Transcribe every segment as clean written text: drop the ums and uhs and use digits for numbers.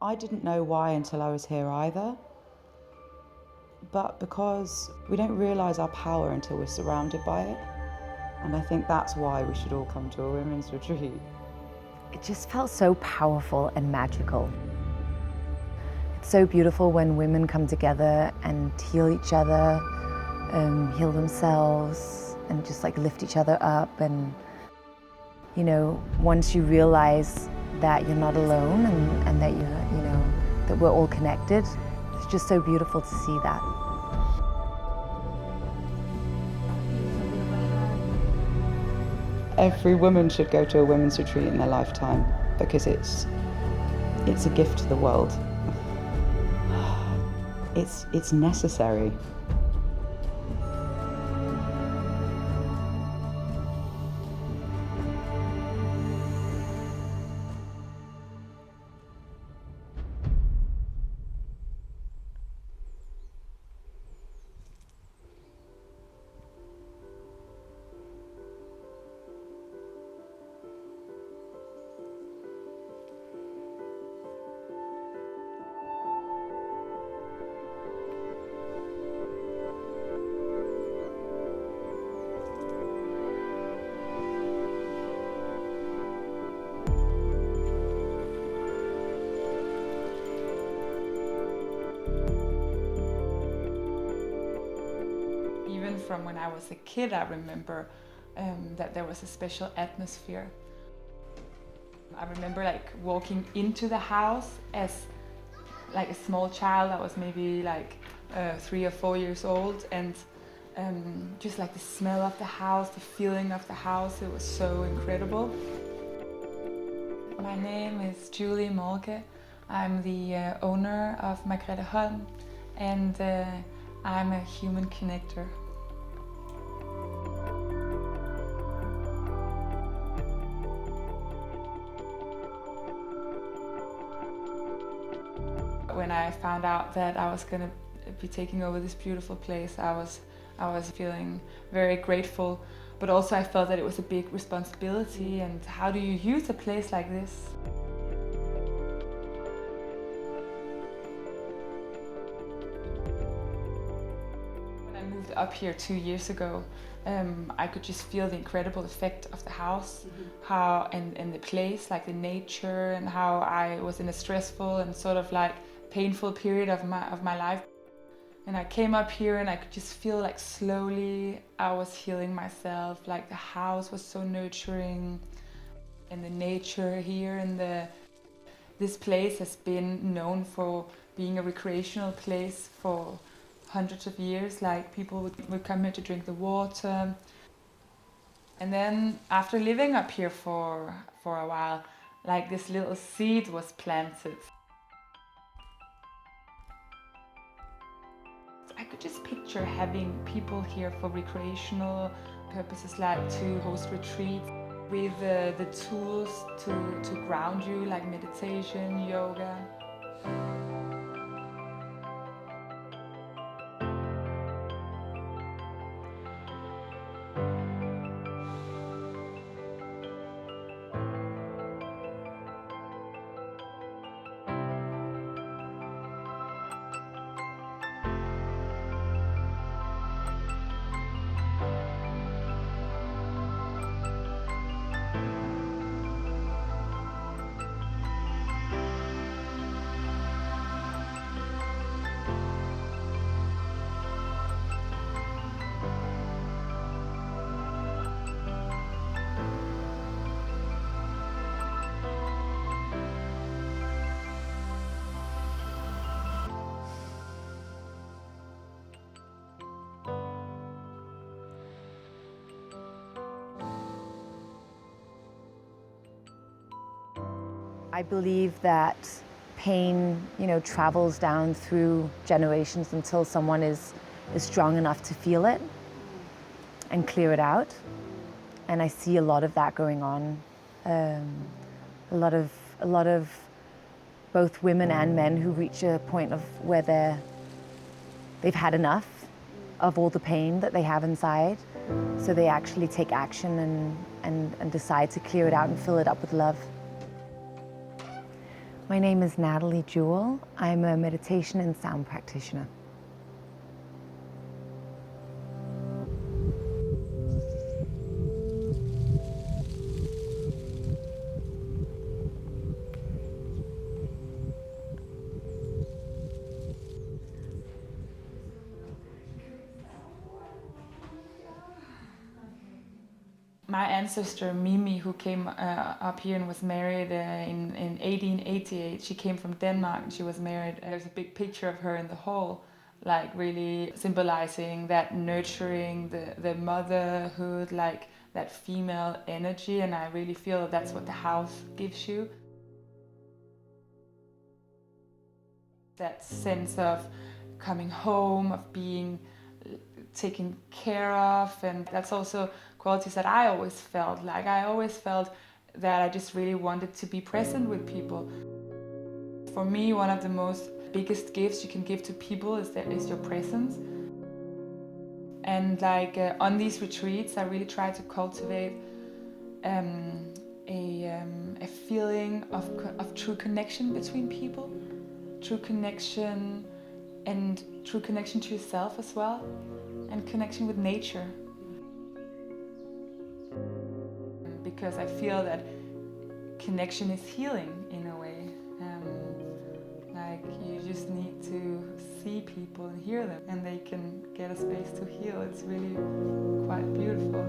I didn't know why until I was here either. But because we don't realise our power until we're surrounded by it. And I think that's why we should all come to a women's retreat. It just felt so powerful and magical. It's so beautiful when women come together and heal each other, heal themselves, and just like lift each other up. And you know, once you realize that you're not alone and that that we're all connected, it's just so beautiful to see that. Every woman should go to a women's retreat in their lifetime because it's a gift to the world. It's necessary. Even from when I was a kid, I remember that there was a special atmosphere. I remember like walking into the house as like a small child. I was maybe like 3 or 4 years old, and just like the smell of the house, the feeling of the house, it was so incredible. My name is Julie Moltke. I'm the owner of Margreteholm, and I'm a human connector. When I found out that I was going to be taking over this beautiful place, I was feeling very grateful, but also I felt that it was a big responsibility. And how do you use a place like this? When I moved up here 2 years ago, I could just feel the incredible effect of the house, how and the place, like the nature, and how I was in a stressful and sort of like painful period of my life. And I came up here and I could just feel like slowly I was healing myself, like the house was so nurturing, and the nature here, and this place has been known for being a recreational place for hundreds of years. Like people would come here to drink the water. And then after living up here for a while, like this little seed was planted. I could just picture having people here for recreational purposes, like to host retreats with the tools to ground you, like meditation, yoga. I believe that pain, travels down through generations until someone is strong enough to feel it and clear it out. And I see a lot of that going on. A lot of both women and men who reach a point of where they've had enough of all the pain that they have inside. So they actually take action and decide to clear it out and fill it up with love. My name is Natalie Juul. I'm a meditation and sound practitioner. My ancestor Mimi, who came up here and was married in 1888, she came from Denmark and she was married. There's a big picture of her in the hall, like really symbolizing that nurturing, the motherhood, like that female energy, and I really feel that that's what the house gives you. That sense of coming home, of being taken care of, and that's also qualities that I always felt. Like I always felt that I just really wanted to be present with people. For me, one of the most biggest gifts you can give to people is your presence. And like on these retreats, I really try to cultivate a feeling of true connection between people, true connection, and true connection to yourself as well, and connection with nature. Because I feel that connection is healing in a way. Like you just need to see people and hear them, and they can get a space to heal. It's really quite beautiful.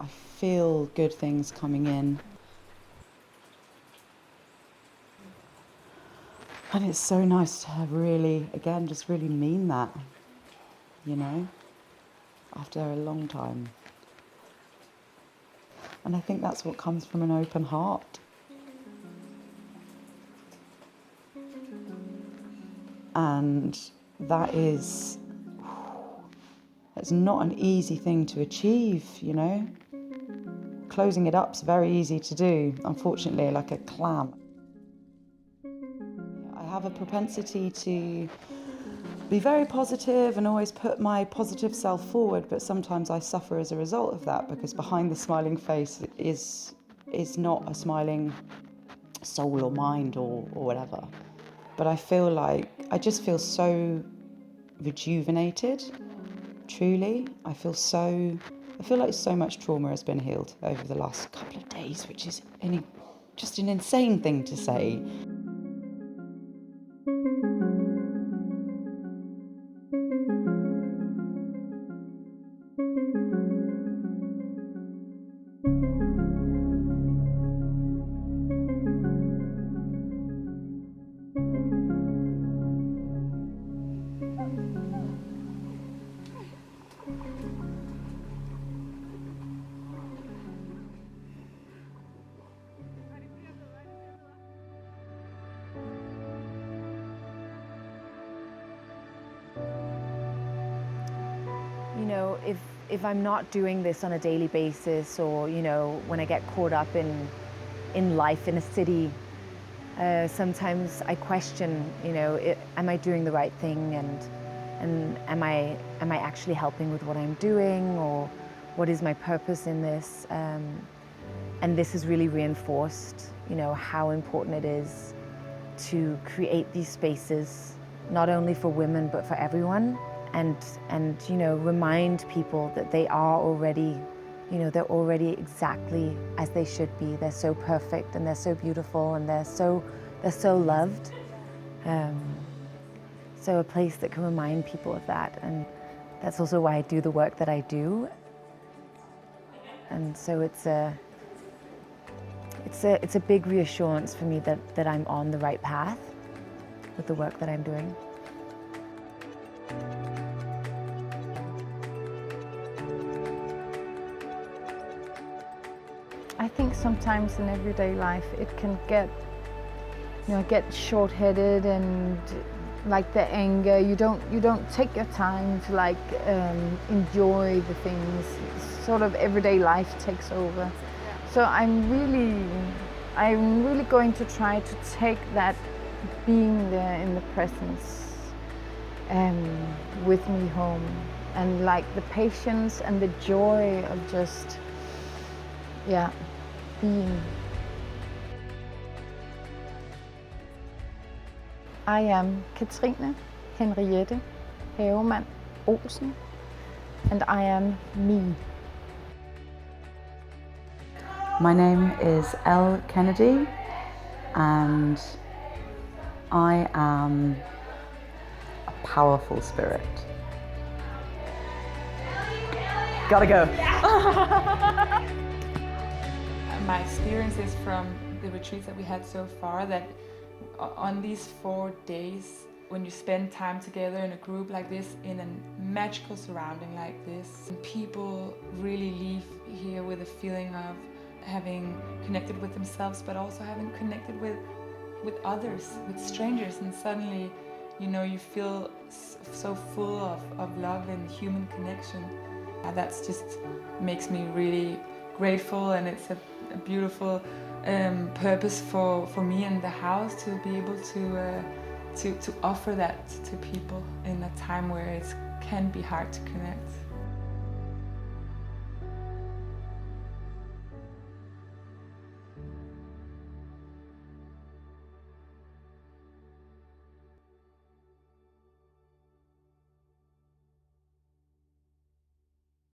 I feel good things coming in. And it's so nice to really, again, just really mean that, you know, after a long time. And I think that's what comes from an open heart. And it's not an easy thing to achieve, you know. Closing it up's very easy to do, unfortunately, like a clam. I have a propensity to be very positive and always put my positive self forward, but sometimes I suffer as a result of that, because behind the smiling face is not a smiling soul or mind or whatever. But I just feel so rejuvenated, truly. I feel like so much trauma has been healed over the last couple of days, which is just an insane thing to say. You know, if I'm not doing this on a daily basis, or, you know, when I get caught up in life in a city, sometimes I question, you know, am I doing the right thing, and am I actually helping with what I'm doing, or what is my purpose in this? And this has really reinforced, you know, how important it is to create these spaces, not only for women but for everyone. And you know, remind people that they are already, you know, they're already exactly as they should be. They're so perfect, and they're so beautiful, and they're so loved. So a place that can remind people of that, and that's also why I do the work that I do. And so it's a big reassurance for me that I'm on the right path with the work that I'm doing. I think sometimes in everyday life it can get short-headed, and like the anger, you don't take your time to enjoy the things. Sort of everyday life takes over. So I'm really going to try to take that being there in the presence with me home, and like the patience and the joy of just being. I am Katrine Henriette Havemann Olsen, and I am me. My name is Elle Kennedy, and I am a powerful spirit. Gotta go. My experiences from the retreats that we had so far, that on these 4 days, when you spend time together in a group like this, in a magical surrounding like this, people really leave here with a feeling of having connected with themselves, but also having connected with others, with strangers, and suddenly, you feel so full of love and human connection. That's just makes me really grateful, and it's a beautiful purpose for me and the house to be able to offer that to people in a time where it can be hard to connect.